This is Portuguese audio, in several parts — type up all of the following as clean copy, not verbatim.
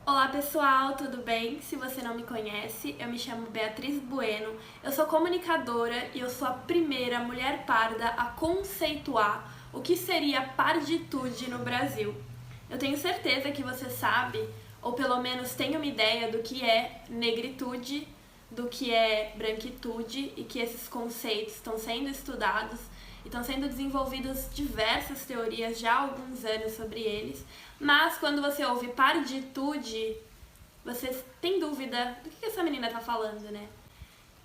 Olá pessoal, tudo bem? Se você não me conhece, eu me chamo Beatriz Bueno, eu sou comunicadora e eu sou a primeira mulher parda a conceituar o que seria parditude no Brasil. Eu tenho certeza que você sabe, ou pelo menos tem uma ideia do que é negritude, do que é branquitude e que esses conceitos estão sendo estudados e estão sendo desenvolvidas diversas teorias já há alguns anos sobre eles, mas quando você ouve parditude, você tem dúvida do que essa menina tá falando, né?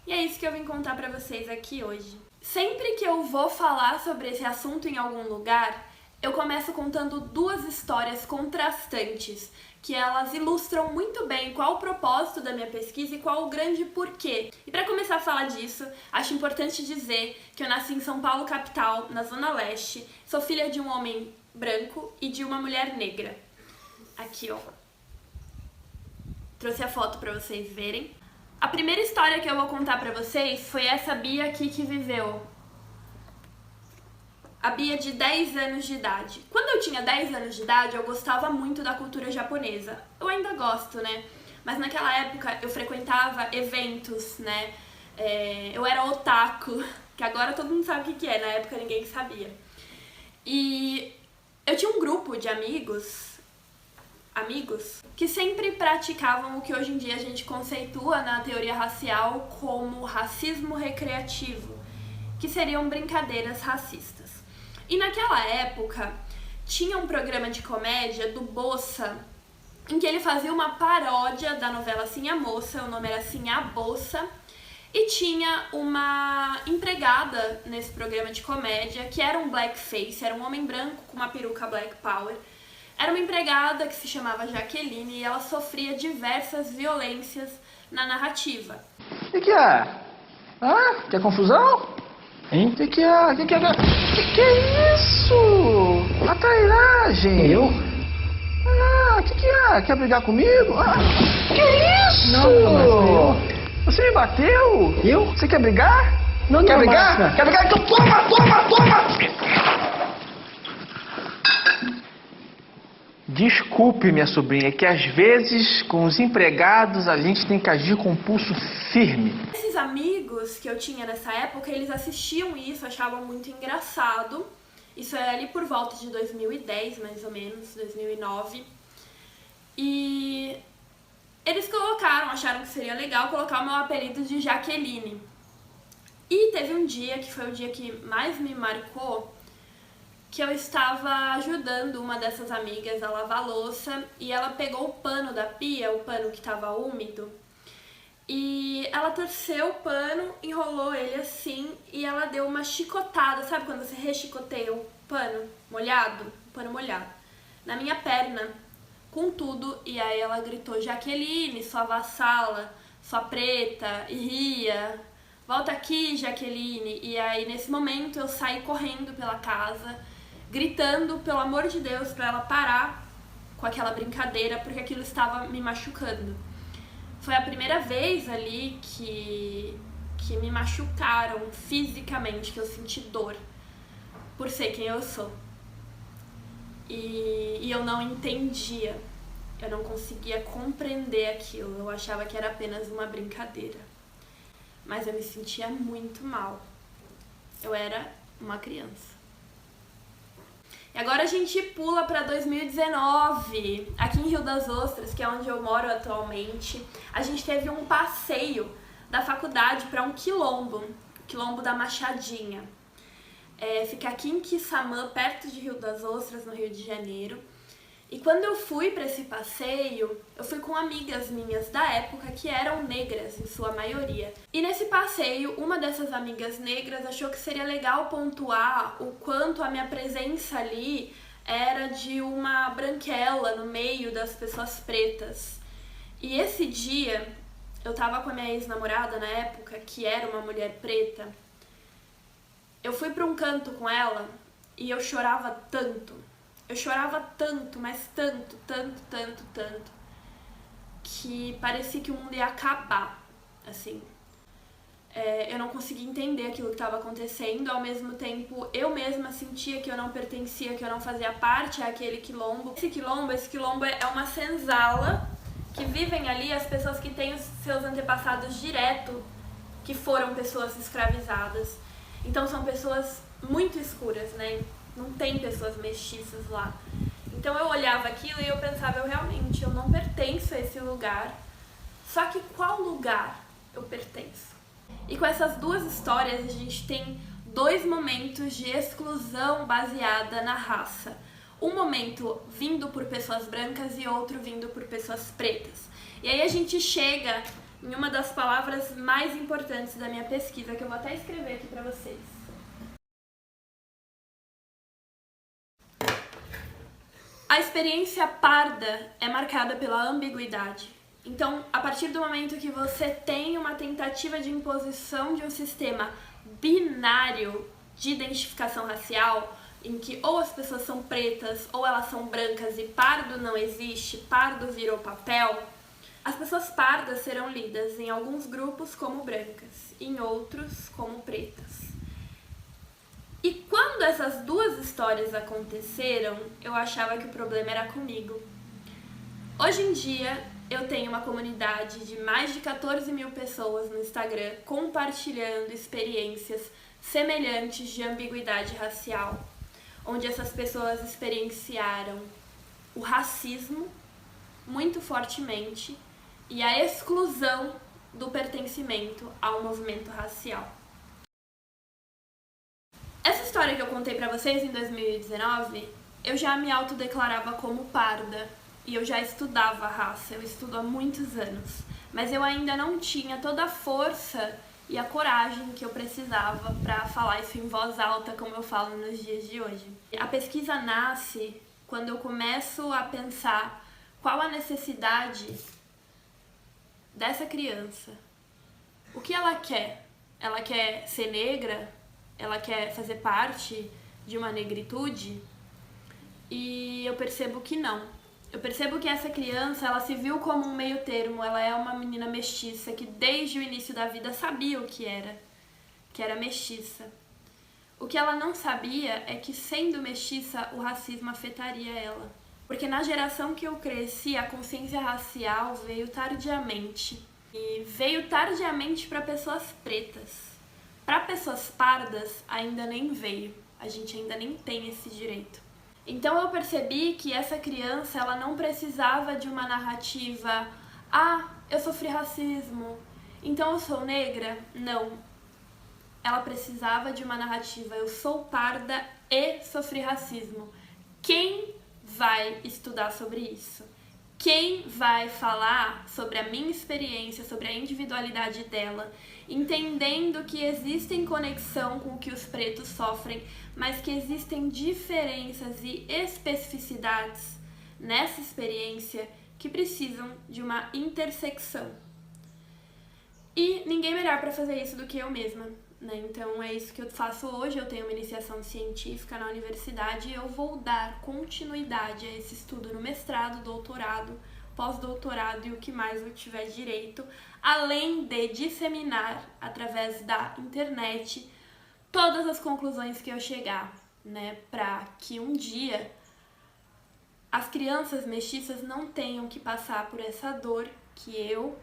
E é isso que eu vim contar pra vocês aqui hoje. Sempre que eu vou falar sobre esse assunto em algum lugar, eu começo contando duas histórias contrastantes, que elas ilustram muito bem qual o propósito da minha pesquisa e qual o grande porquê. E para começar a falar disso, acho importante dizer que eu nasci em São Paulo, capital, na Zona Leste, sou filha de um homem branco e de uma mulher negra. Aqui, ó. Trouxe a foto para vocês verem. A primeira história que eu vou contar pra vocês foi essa Bia aqui que viveu. A Bia de 10 anos de idade. Quando eu tinha 10 anos de idade, eu gostava muito da cultura japonesa. Eu ainda gosto, né? Mas naquela época eu frequentava eventos, né? Eu era otaku, que agora todo mundo sabe o que é, na época ninguém sabia. E eu tinha um grupo de amigos que sempre praticavam o que hoje em dia a gente conceitua na teoria racial como racismo recreativo, que seriam brincadeiras racistas. E naquela época tinha um programa de comédia do Bossa, em que ele fazia uma paródia da novela Assim a Moça, o nome era Assim a Bolsa, e tinha uma empregada nesse programa de comédia que era um blackface, era um homem branco com uma peruca black power. Era uma empregada que se chamava Jaqueline e ela sofria diversas violências na narrativa. O que é? Ah, quer confusão? Hein? O que é? Que é isso? A trairagem. Eu? Ah, que é? Quer brigar comigo? Ah, que isso? Não, Você me bateu? Eu? Você quer brigar? Não, quer brigar? Márcia. Quer brigar? Então toma! Desculpe, minha sobrinha, que às vezes com os empregados a gente tem que agir com um pulso firme. Esses amigos que eu tinha nessa época, eles assistiam isso, achavam muito engraçado. Isso é ali por volta de 2010, mais ou menos, 2009. E eles acharam que seria legal colocar o meu apelido de Jaqueline. E teve um dia, que foi o dia que mais me marcou, que eu estava ajudando uma dessas amigas a lavar a louça e ela pegou o pano da pia, o pano que estava úmido, e ela torceu o pano, enrolou ele assim e ela deu uma chicotada, sabe quando você rechicoteia o pano molhado, na minha perna, com tudo, e aí ela gritou: Jaqueline, sua vassala, sua preta, e ria, volta aqui, Jaqueline. E aí nesse momento eu saí correndo pela casa, gritando, pelo amor de Deus, pra ela parar com aquela brincadeira, porque aquilo estava me machucando. Foi a primeira vez ali que me machucaram fisicamente, que eu senti dor por ser quem eu sou. E eu não entendia, eu não conseguia compreender aquilo, eu achava que era apenas uma brincadeira. Mas eu me sentia muito mal. Eu era uma criança. E agora a gente pula para 2019, aqui em Rio das Ostras, que é onde eu moro atualmente. A gente teve um passeio da faculdade para um quilombo, o Quilombo da Machadinha. Fica aqui em Quissamã, perto de Rio das Ostras, no Rio de Janeiro. E quando eu fui para esse passeio, eu fui com amigas minhas da época que eram negras, em sua maioria. E nesse passeio, uma dessas amigas negras achou que seria legal pontuar o quanto a minha presença ali era de uma branquela no meio das pessoas pretas. E esse dia, eu tava com a minha ex-namorada na época, que era uma mulher preta. Eu fui para um canto com ela e eu chorava tanto. Eu chorava tanto, mas tanto, que parecia que o mundo ia acabar, assim. Eu não conseguia entender aquilo que estava acontecendo, ao mesmo tempo eu mesma sentia que eu não pertencia, que eu não fazia parte àquele quilombo. Esse quilombo é uma senzala que vivem ali, as pessoas que têm os seus antepassados direto, que foram pessoas escravizadas. Então são pessoas muito escuras, né? Não tem pessoas mestiças lá. Então eu olhava aquilo e eu pensava, eu não pertenço a esse lugar. Só que qual lugar eu pertenço? E com essas duas histórias a gente tem dois momentos de exclusão baseada na raça. Um momento vindo por pessoas brancas e outro vindo por pessoas pretas. E aí a gente chega em uma das palavras mais importantes da minha pesquisa, que eu vou até escrever aqui para vocês. A experiência parda é marcada pela ambiguidade. Então, a partir do momento que você tem uma tentativa de imposição de um sistema binário de identificação racial, em que ou as pessoas são pretas ou elas são brancas e pardo não existe, pardo virou papel, as pessoas pardas serão lidas em alguns grupos como brancas, em outros como pretas. E quando essas duas histórias aconteceram, eu achava que o problema era comigo. Hoje em dia, eu tenho uma comunidade de mais de 14 mil pessoas no Instagram compartilhando experiências semelhantes de ambiguidade racial, onde essas pessoas experienciaram o racismo muito fortemente e a exclusão do pertencimento ao movimento racial. Essa história que eu contei pra vocês em 2019, eu já me autodeclarava como parda e eu já estudava raça, eu estudo há muitos anos, mas eu ainda não tinha toda a força e a coragem que eu precisava para falar isso em voz alta, como eu falo nos dias de hoje. A pesquisa nasce quando eu começo a pensar qual a necessidade dessa criança. O que ela quer? Ela quer ser negra? Ela quer fazer parte de uma negritude? E eu percebo que não. Eu percebo que essa criança, ela se viu como um meio termo, ela é uma menina mestiça que desde o início da vida sabia o que era mestiça. O que ela não sabia é que, sendo mestiça, o racismo afetaria ela. Porque na geração que eu cresci, a consciência racial veio tardiamente. E veio tardiamente para pessoas pretas. Para pessoas pardas, ainda nem veio. A gente ainda nem tem esse direito. Então eu percebi que essa criança, ela não precisava de uma narrativa: ah, eu sofri racismo, então eu sou negra. Não. Ela precisava de uma narrativa: eu sou parda e sofri racismo. Quem vai estudar sobre isso? Quem vai falar sobre a minha experiência, sobre a individualidade dela, entendendo que existem conexão com o que os pretos sofrem, mas que existem diferenças e especificidades nessa experiência que precisam de uma intersecção. E ninguém melhor para fazer isso do que eu mesma, né? Então é isso que eu faço hoje. Eu tenho uma iniciação científica na universidade e eu vou dar continuidade a esse estudo no mestrado, doutorado, pós-doutorado e o que mais eu tiver direito, além de disseminar através da internet todas as conclusões que eu chegar, né, para que um dia as crianças mestiças não tenham que passar por essa dor que eu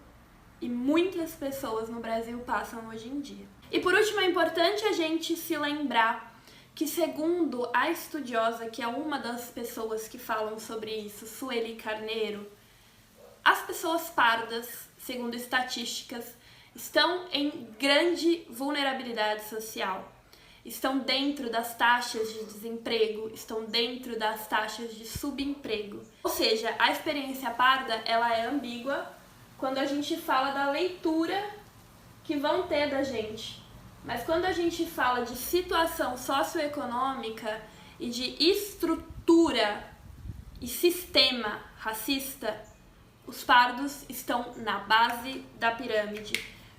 e muitas pessoas no Brasil passam hoje em dia. E por último, é importante a gente se lembrar que, segundo a estudiosa, que é uma das pessoas que falam sobre isso, Sueli Carneiro, as pessoas pardas, segundo estatísticas, estão em grande vulnerabilidade social. Estão dentro das taxas de desemprego, estão dentro das taxas de subemprego. Ou seja, a experiência parda, ela é ambígua quando a gente fala da leitura que vão ter da gente. Mas quando a gente fala de situação socioeconômica e de estrutura e sistema racista, os pardos estão na base da pirâmide,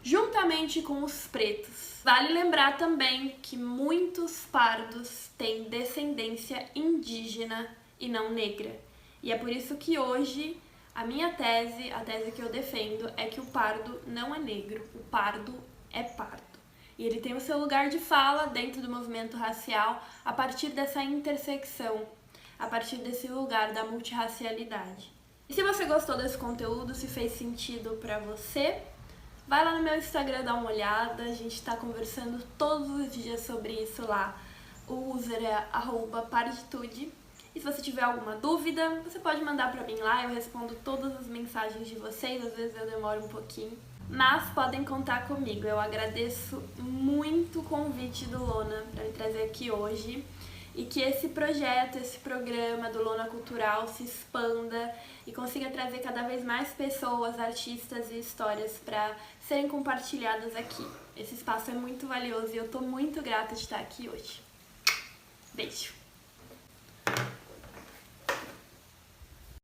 juntamente com os pretos. Vale lembrar também que muitos pardos têm descendência indígena e não negra. E é por isso que hoje a minha tese, a tese que eu defendo, é que o pardo não é negro, o pardo é pardo. E ele tem o seu lugar de fala dentro do movimento racial a partir dessa intersecção, a partir desse lugar da multirracialidade. E se você gostou desse conteúdo, se fez sentido pra você, vai lá no meu Instagram dar uma olhada, a gente tá conversando todos os dias sobre isso lá. O user é @pareditude. E se você tiver alguma dúvida, você pode mandar pra mim lá, eu respondo todas as mensagens de vocês, às vezes eu demoro um pouquinho. Mas podem contar comigo, eu agradeço muito o convite do Lona pra me trazer aqui hoje. E que esse projeto, esse programa do Lona Cultural se expanda e consiga trazer cada vez mais pessoas, artistas e histórias para serem compartilhadas aqui. Esse espaço é muito valioso e eu tô muito grata de estar aqui hoje. Beijo!